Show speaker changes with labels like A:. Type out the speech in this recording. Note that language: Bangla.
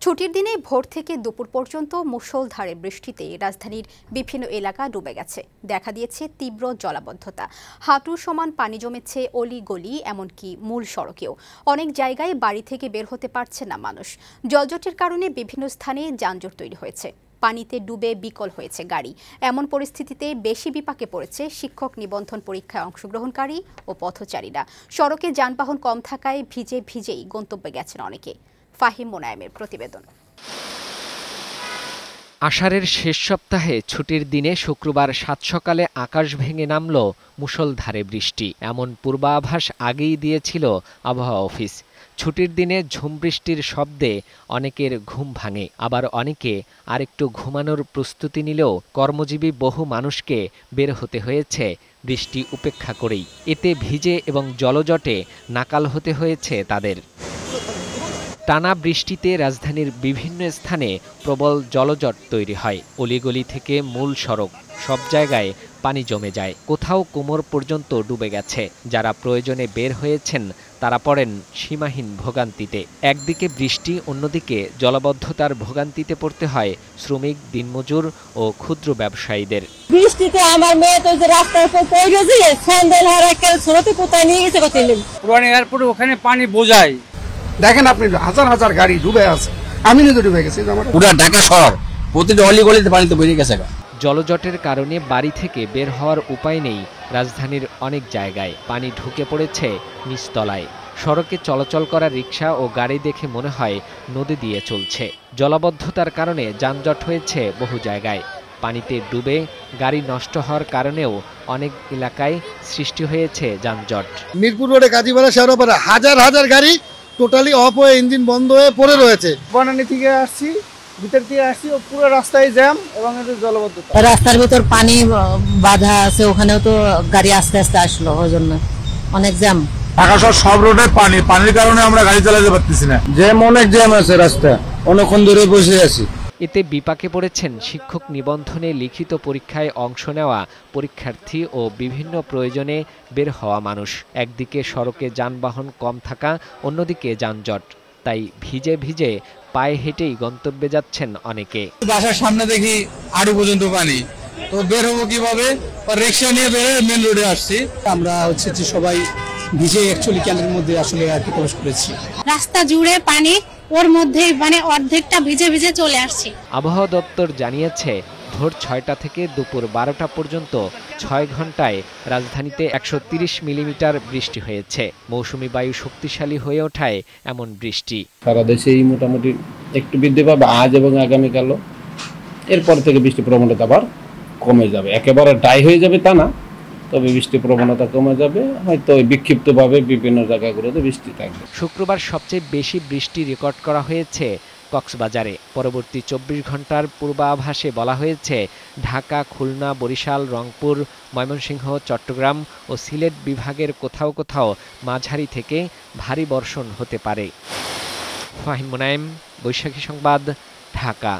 A: ছুটির দিনে ভোর থেকে দুপুর পর্যন্ত মুষলধারে বৃষ্টিতে রাজধানীর বিভিন্ন এলাকা ডুবে গেছে। দেখা দিয়েছে তীব্র জলাবদ্ধতা, হাঁটু সমান পানি জমেছে অলি-গলি, এমনকি মূল সড়কেও। অনেক জায়গায় বাড়ি থেকে বের হতে পারছে না মানুষ। জলজটের কারণে বিভিন্ন স্থানে যানজট তৈরি হয়েছে, পানিতে ডুবে বিকল হয়েছে গাড়ি। এমন পরিস্থিতিতে বেশি বিপাকে পড়েছে শিক্ষক নিবন্ধন পরীক্ষায় অংশগ্রহণকারী ও পথচারীরা। সড়কে যানবাহন কম থাকায় ভিজে ভিজেই গন্তব্যে গেছেন অনেকে। ফাহিম মোনায়েমের প্রতিবেদন।
B: আষাঢ়ের শেষ সপ্তাহে ছুটির দিনে শুক্রবার সাত সকালে আকাশ ভেঙে নামল মুষলধারে বৃষ্টি। এমন পূর্বাভাস আগেই দিয়েছিল আবহাওয়া অফিস। ছুটির দিনে ঝুম বৃষ্টির শব্দে অনেকের ঘুম ভাঙে, আবার অনেকে আরেকটু ঘুমানোর প্রস্তুতি নিলেও কর্মজীবী বহু মানুষকে বের হতে হয়েছে বৃষ্টি উপেক্ষা করেই। এতে ভিজে এবং জলজটে নাকাল হতে হয়েছে তাদের। টানা বৃষ্টিতে রাজধানীর বিভিন্ন স্থানে প্রবল জলজট তৈরি হয়। অলিগলি থেকে মূল সড়ক সব জায়গায় পানি জমে যায়, কোথাও কোমর পর্যন্ত ডুবে গেছে। যারা প্রয়োজনে বের হয়েছেন তারা পড়েন সীমাহীন ভোগান্তিতে। একদিকে বৃষ্টি, অন্যদিকে জলাবদ্ধতার ভোগান্তিতে পড়তে হয় শ্রমিক, দিনমজুর ও ক্ষুদ্র ব্যবসায়ীদের।
C: বৃষ্টিতে আমার মেয়ে তো রাস্তার উপর পড়ে গেছে, স্যান্ডেল হারাকে ছোটতে কোথায় নিয়ে গেছে কত
D: পুরান এয়ারপোর্টে ওখানে পানি বোঝায়।
E: দেখেন আপনি হাজার হাজার গাড়ি ডুবে আছে, আমি নিজে ডুবে গেছি।
D: পুরা ঢাকা শহর প্রতিটা অলিগলিতে পানিতে বেরিয়ে গেছে।
B: জলজটের কারণে বাড়ি থেকে বের হওয়ার উপায় নেই। রাজধানীর অনেক জায়গায় পানি ঢুকে পড়েছে নিচতলায়। সড়কে চলাচল করা রিকশা ও গাড়ি দেখে মনে হয় নদী দিয়ে চলছে। জলাবদ্ধতার কারণে যানজট হয়েছে বহু জায়গায়। পানিতে ডুবে গাড়ি নষ্ট হওয়ার কারণেও অনেক এলাকায় সৃষ্টি হয়েছে যানজট।
E: মিরপুর রোডে কাজীপাড়া শেওড়াপাড়া হাজার হাজার গাড়ি টোটালি অফ হয়ে ইঞ্জিন বন্ধ হয়ে পড়ে রয়েছে।
F: বনানী থেকে আসছি, ভিতর দিয়ে আসছি, পুরো রাস্তায় জ্যাম এবং জলবদ্ধতা।
C: রাস্তার ভিতর পানি বাধা আছে, ওখানেও তো গাড়ি আস্তে আস্তে আসলো, ওই জন্য অনেক জ্যাম।
G: ঢাকা শহর সব রোডে পানির কারণে আমরা গাড়ি চালাতে পারতেছি না।
E: জ্যাম, অনেক জ্যাম আছে, রাস্তা অনেকক্ষণ ধরে বসে আছি।
B: এতে বিপাকে পড়েছেন শিক্ষক নিবন্ধনে লিখিত পরীক্ষায় অংশ নেওয়া পরীক্ষার্থী ও বিভিন্ন প্রয়োজনে বের হওয়া মানুষ। একদিকে সড়কে যানবাহন কম থাকা, অন্যদিকে যানজট, তাই ভিজে ভিজে পায়ে হেঁটেই গন্তব্যে যাচ্ছেন অনেকে।
G: বাসার সামনে দেখি আড়ু পর্যন্ত পানি, তো বের হবো কিভাবে? রিক্সা নিয়ে বের হয়ে মেন রোডে আসছি।
H: আমরা যে সবাই ভিজে অ্যাকচুয়ালি ক্যাম্পের মধ্যে আসলে আর কি প্রবেশ করেছি।
I: রাস্তা জুড়ে পানি, ওর মধ্যে অর্ধেকটা ভিজে ভিজে চলে আসছে।
B: আবহাওয়া দপ্তর জানিয়েছে ভোর ৬টা থেকে দুপুর ১২টা পর্যন্ত ৬ ঘন্টায় রাজধানীতে ১৩০ মিলিমিটার বৃষ্টি হয়েছে। মৌসুমী বায়ু শক্তিশালী হয়ে ওঠায় এমন বৃষ্টি।
J: সারা দেশেই মোটামুটি একটু বৃদ্ধি পাবে আজ এবং আগামীকালও। এরপর থেকে বৃষ্টির প্রবণতা আবার কমে যাবে। একেবারে ড্রাই হয়ে যাবে তা না, তবে বৃষ্টির প্রবণতা কমে যাবে। হয়তো বিক্ষিপ্তভাবে বিভিন্ন জায়গাগুলোতে বৃষ্টি থাকবে।
B: শুক্রবার সবচেয়ে বেশি বৃষ্টি রেকর্ড করা হয়েছে কক্সবাজারে। পরবর্তী ২৪ ঘন্টার পূর্বাভাসে বলা হয়েছে ঢাকা, খুলনা, বরিশাল, রংপুর, ময়মনসিংহ, চট্টগ্রাম ও সিলেট বিভাগের কোথাও কোথাও মাঝারি থেকে ভারী বর্ষণ হতে পারে। ফাহিম মোনায়েম, বৈশাখী সংবাদ, ঢাকা।